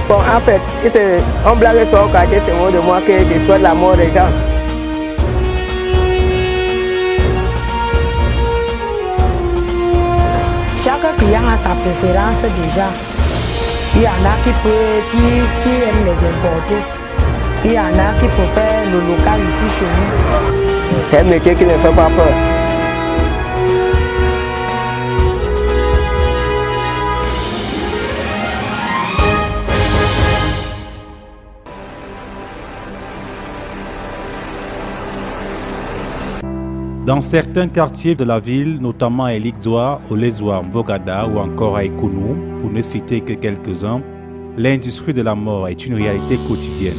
Bon, en fait, on blague sur le quartier, c'est moi de moi que je souhaite la mort des gens. Chaque client a sa préférence déjà. Il y en a qui aiment les importer. Il y en a qui préfèrent le local ici chez nous. C'est un métier qui ne fait pas peur. Dans certains quartiers de la ville, notamment à Eligzoa, Olezoa, Mvogada ou encore à Ekounou, pour ne citer que quelques-uns, l'industrie de la mort est une réalité quotidienne.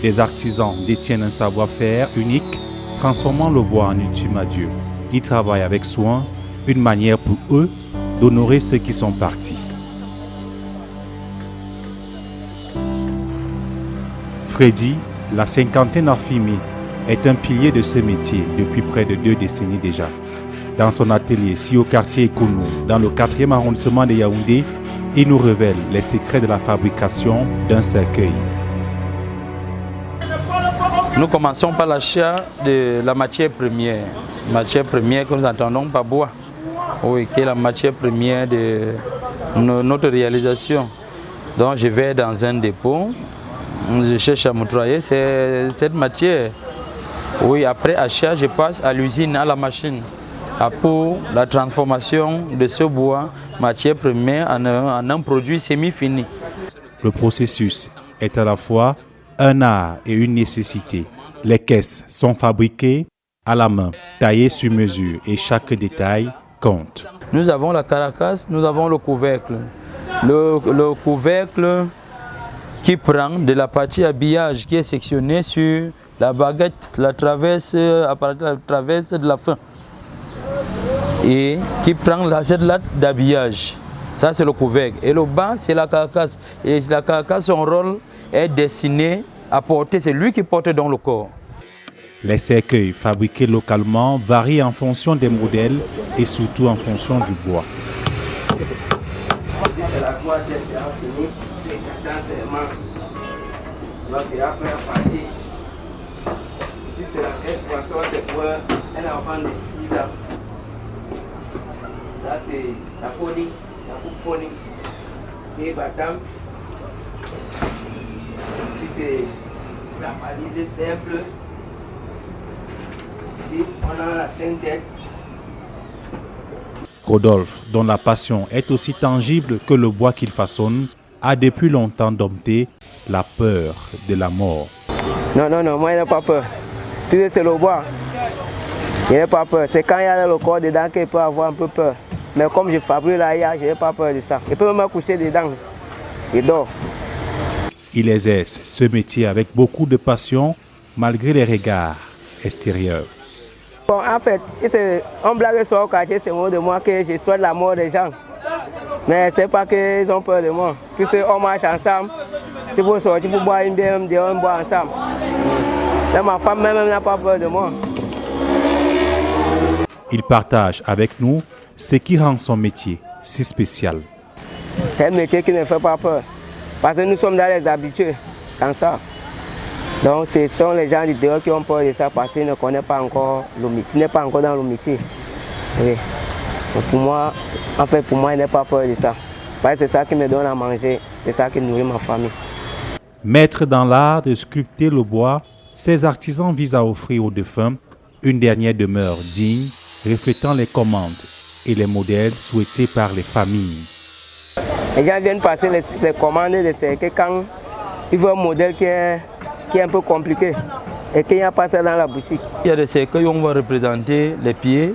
Les artisans détiennent un savoir-faire unique, transformant le bois en ultime adieu. Ils travaillent avec soin, une manière pour eux d'honorer ceux qui sont partis. Freddy, la cinquantaine affirmée, est un pilier de ce métier depuis près de 2 décennies déjà. Dans son atelier, ici au quartier Ekounou, dans le 4e arrondissement de Yaoundé, il nous révèle les secrets de la fabrication d'un cercueil. Nous commençons par l'achat de la matière première que nous entendons par bois, oui, qui est la matière première de notre réalisation. Donc je vais dans un dépôt, je cherche à m'octroyer cette matière. Oui, après achat, je passe à l'usine, à la machine, pour la transformation de ce bois, matière première, en un produit semi-fini. Le processus est à la fois un art et une nécessité. Les caisses sont fabriquées à la main, taillées sur mesure et chaque détail compte. Nous avons la caracasse, nous avons le couvercle. Le couvercle qui prend de la partie habillage qui est sectionnée sur la baguette, la traverse, à partir de la traverse de la fin. Et qui prend cette latte d'habillage. Ça, c'est le couvercle. Et le bas, c'est la carcasse. Et la carcasse, son rôle est destiné à porter, c'est lui qui porte dans le corps. Les cercueils fabriqués localement varient en fonction des modèles et surtout en fonction du bois. Ici, c'est la troisième, c'est fini. C'est exactement. Donc, c'est la première partie. Ici, c'est la caisse poisson, c'est pour un enfant de 6 ans. Ça, c'est la phonie, la coupe phonie. Et bâtard. Ici, c'est la valise simple. Ici, on a la sainte-tête. Rodolphe, dont la passion est aussi tangible que le bois qu'il façonne, a depuis longtemps dompté la peur de la mort. Non, moi, je n'ai pas peur. Puis c'est le bois. Je n'ai pas peur. C'est quand il y a le corps dedans qu'il peut avoir un peu peur. Mais comme je fabrique là, je n'ai pas peur de ça. Je peux même coucher dedans. Je dors. Il exerce ce métier avec beaucoup de passion, malgré les regards extérieurs. Bon, en fait, on blague sur le quartier, c'est moi de moi que je souhaite la mort des gens. Mais ce n'est pas qu'ils ont peur de moi. Puisqu'on marche ensemble, si vous sortez pour boire une bière, on boit ensemble. Mais ma femme même n'a pas peur de moi. Il partage avec nous ce qui rend son métier si spécial. C'est un métier qui ne fait pas peur. Parce que nous sommes dans les habitués, dans ça. Donc ce sont les gens du dehors qui ont peur de ça parce qu'ils ne connaissent pas encore le métier. Ils n'est pas encore dans le métier. Oui. Donc pour moi, il n'est pas peur de ça. Parce que c'est ça qui me donne à manger, c'est ça qui nourrit ma famille. Maître dans l'art de sculpter le bois, ces artisans visent à offrir aux défunts une dernière demeure digne, reflétant les commandes et les modèles souhaités par les familles. Les gens viennent passer les commandes de cercueils quand ils veulent un modèle qui est un peu compliqué et qu'il n'y a pas ça dans la boutique. Il y a des cercueils où on va représenter les pieds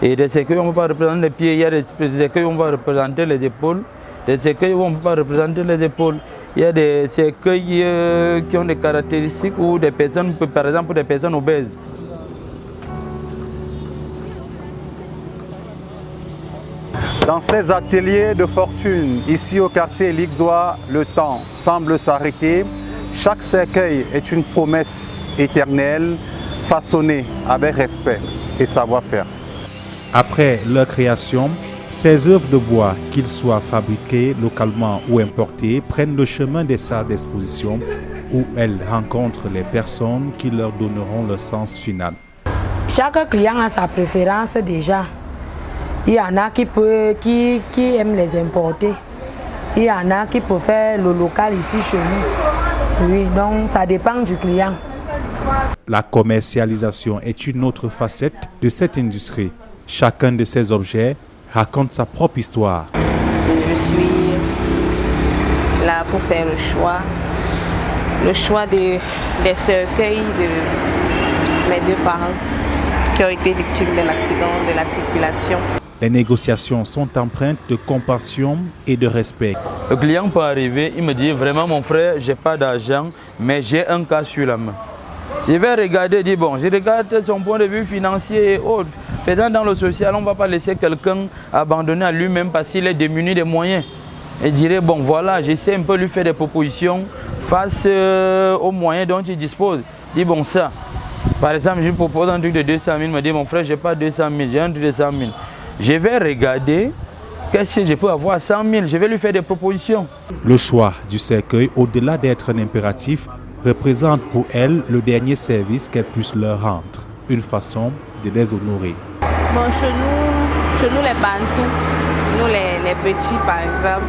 et des cercueils où on ne va pas représenter les pieds. Il y a des cercueils où on va représenter les épaules, des cercueils où on ne peut pas représenter les épaules. Il y a des cercueils qui ont des caractéristiques ou des personnes, par exemple des personnes obèses. Dans ces ateliers de fortune, ici au quartier Eligzoa, le temps semble s'arrêter. Chaque cercueil est une promesse éternelle, façonnée avec respect et savoir-faire. Après leur création, Ces œuvres de bois, qu'ils soient fabriquées localement ou importées, prennent le chemin des salles d'exposition où elles rencontrent les personnes qui leur donneront le sens final. Chaque client a sa préférence déjà. Il y en a qui aiment les importer. Il y en a qui préfèrent le local ici chez nous. Oui, donc ça dépend du client. La commercialisation est une autre facette de cette industrie. Chacun de ces objets raconte sa propre histoire. Je suis là pour faire le choix des cercueils de mes deux parents qui ont été victimes d'un accident de la circulation. Les négociations sont empreintes de compassion et de respect. Le client peut arriver, il me dit vraiment mon frère, j'ai pas d'argent, mais j'ai un cas sur la main. Je vais regarder, dire bon, je regarde son point de vue financier et autres. Faisant dans le social, on ne va pas laisser quelqu'un abandonner à lui-même parce qu'il est démuni des moyens. Et dirait bon voilà, j'essaie un peu de lui faire des propositions face aux moyens dont il dispose. Dit bon ça, par exemple, je lui propose un truc de 200 000, il me dit mon frère, j'ai pas 200 000, j'ai un truc de 100 000. Je vais regarder qu'est-ce que je peux avoir 100 000, je vais lui faire des propositions. Le choix du cercueil, au-delà d'être un impératif, représente pour elle le dernier service qu'elle puisse leur rendre, une façon de les honorer. Bon, chez nous les Bantous, nous les petits par exemple,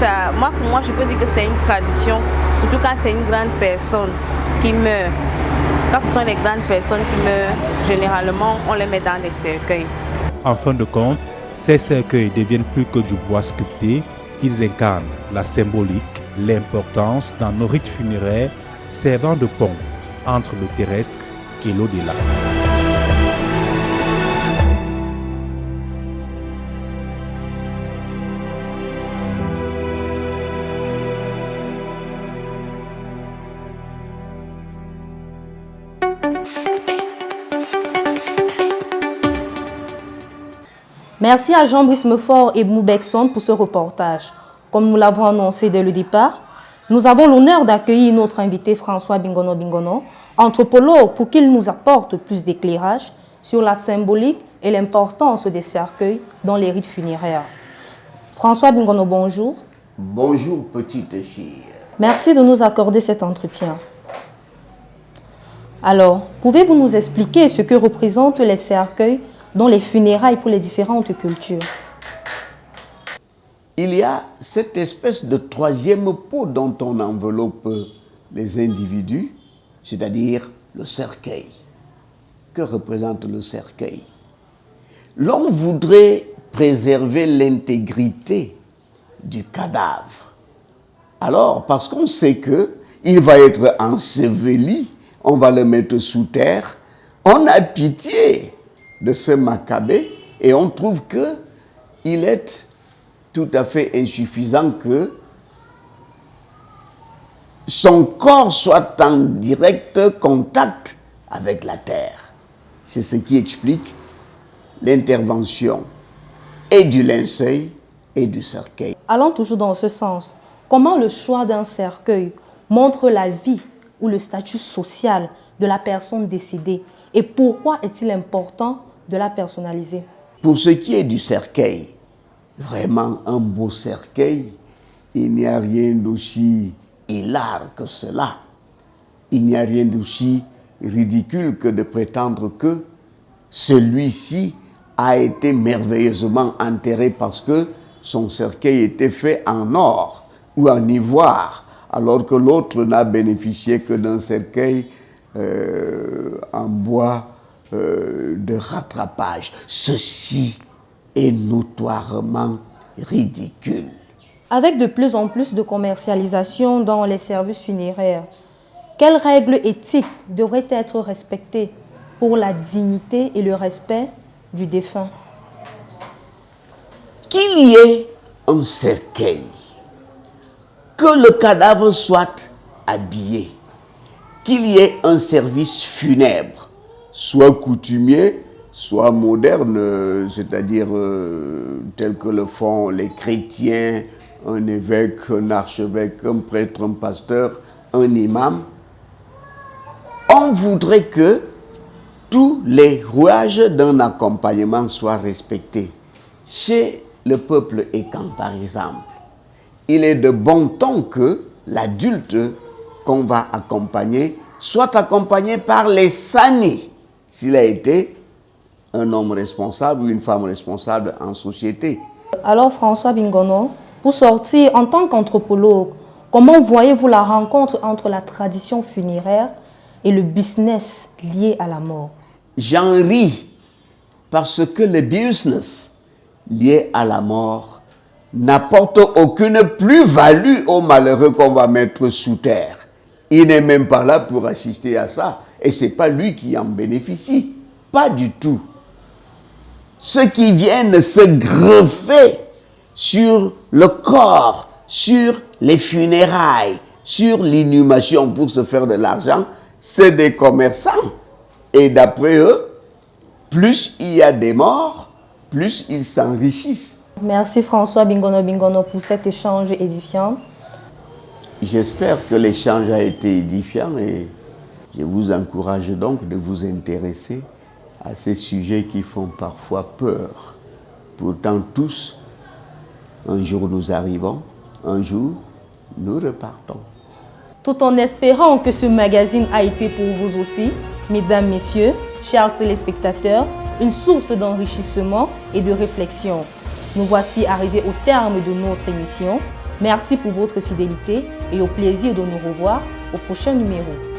ça, pour moi je peux dire que c'est une tradition, surtout quand c'est une grande personne qui meurt. Quand ce sont les grandes personnes qui meurent, généralement on les met dans des cercueils. En fin de compte, ces cercueils deviennent plus que du bois sculpté, ils incarnent la symbolique, l'importance dans nos rites funéraires, servant de pont entre le terrestre et l'au-delà. Merci à Jean-Brice Mefort et Moubekson pour ce reportage. Comme nous l'avons annoncé dès le départ, nous avons l'honneur d'accueillir notre invité François Bingono, anthropologue, pour qu'il nous apporte plus d'éclairage sur la symbolique et l'importance des cercueils dans les rites funéraires. François Bingono, bonjour. Bonjour petite fille. Merci de nous accorder cet entretien. Alors, pouvez-vous nous expliquer ce que représentent les cercueils dans les funérailles pour les différentes cultures? Il y a cette espèce de troisième peau dont on enveloppe les individus, c'est-à-dire le cercueil. Que représente le cercueil? L'on voudrait préserver l'intégrité du cadavre. Alors, parce qu'on sait qu'il va être enseveli, on va le mettre sous terre, on a pitié de ce Maccabée et on trouve qu'il est tout à fait insuffisant que son corps soit en direct contact avec la terre. C'est ce qui explique l'intervention et du linceul et du cercueil. Allons toujours dans ce sens. Comment le choix d'un cercueil montre la vie ou le statut social de la personne décédée et pourquoi est-il important de la personnaliser? Pour ce qui est du cercueil, vraiment un beau cercueil, il n'y a rien d'aussi hilar que cela. Il n'y a rien d'aussi ridicule que de prétendre que celui-ci a été merveilleusement enterré parce que son cercueil était fait en or ou en ivoire, alors que l'autre n'a bénéficié que d'un cercueil en bois de rattrapage. Ceci est notoirement ridicule. Avec de plus en plus de commercialisation dans les services funéraires, quelles règles éthiques devraient être respectées pour la dignité et le respect du défunt? Qu'il y ait un cercueil, que le cadavre soit habillé, qu'il y ait un service funèbre, soit coutumier, soit moderne, c'est-à-dire tel que le font les chrétiens, un évêque, un archevêque, un prêtre, un pasteur, un imam. On voudrait que tous les rouages d'un accompagnement soient respectés. Chez le peuple est quand, par exemple, il est de bon ton que l'adulte qu'on va accompagner soit accompagné par les sani, s'il a été un homme responsable ou une femme responsable en société. Alors François Bingono, pour sortir en tant qu'anthropologue, comment voyez-vous la rencontre entre la tradition funéraire et le business lié à la mort? J'en ris parce que le business lié à la mort n'apporte aucune plus-value aux malheureux qu'on va mettre sous terre. Il n'est même pas là pour assister à ça. Et ce n'est pas lui qui en bénéficie. Pas du tout. Ceux qui viennent se greffer sur le corps, sur les funérailles, sur l'inhumation pour se faire de l'argent, c'est des commerçants. Et d'après eux, plus il y a des morts, plus ils s'enrichissent. Merci François Bingono pour cet échange édifiant. J'espère que l'échange a été édifiant et je vous encourage donc de vous intéresser à ces sujets qui font parfois peur. Pourtant tous, un jour nous arrivons, un jour nous repartons. Tout en espérant que ce magazine a été pour vous aussi, mesdames, messieurs, chers téléspectateurs, une source d'enrichissement et de réflexion. Nous voici arrivés au terme de notre émission. Merci pour votre fidélité et au plaisir de nous revoir au prochain numéro.